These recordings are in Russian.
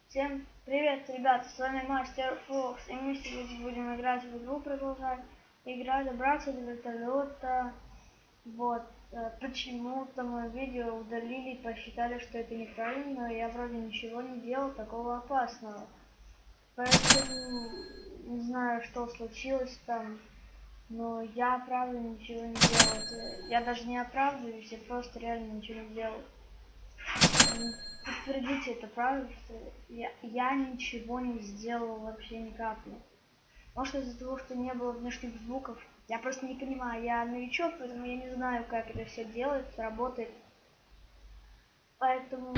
Всем привет, ребята, с вами мастер Флэш, и мы сегодня будем играть в игру, продолжать. Игра добраться до вертолёта. Вот, почему-то мое видео удалили и посчитали, что это неправильно, но я вроде ничего не делал такого опасного. Поэтому не знаю, что случилось там, но я правда ничего не делал. Я даже не оправдываюсь, я просто реально ничего не делал. Подтвердите это, правда, что я ничего не сделал вообще ни капли. Может, из-за того, что не было внешних звуков. Я просто не понимаю, я новичок, поэтому я не знаю, как это все делается, работает. Поэтому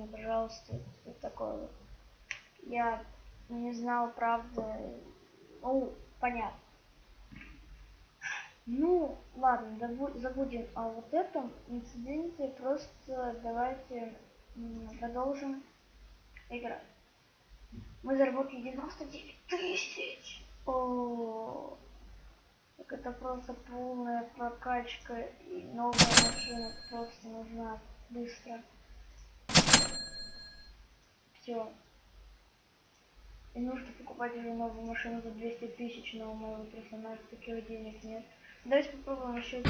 мне, пожалуйста, вот такое вот. Я не знал, правда. Ну, понятно. Ну, ладно, забудем о вот этом инциденте. Просто давайте продолжим играть. Мы заработали 99 тысяч. О, так это просто полная прокачка, и новая машина просто нужна быстро. Все. И нужно покупать уже новую машину за 200 тысяч, но у моего персонажа таких денег нет. Давайте попробуем еще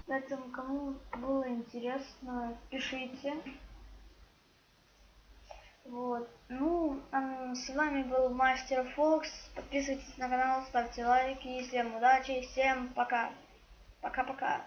Поэтому, кому было интересно, пишите. Вот. Ну, с вами был Мастер Фокс. Подписывайтесь на канал, ставьте лайки. Всем удачи, всем пока. Пока-пока.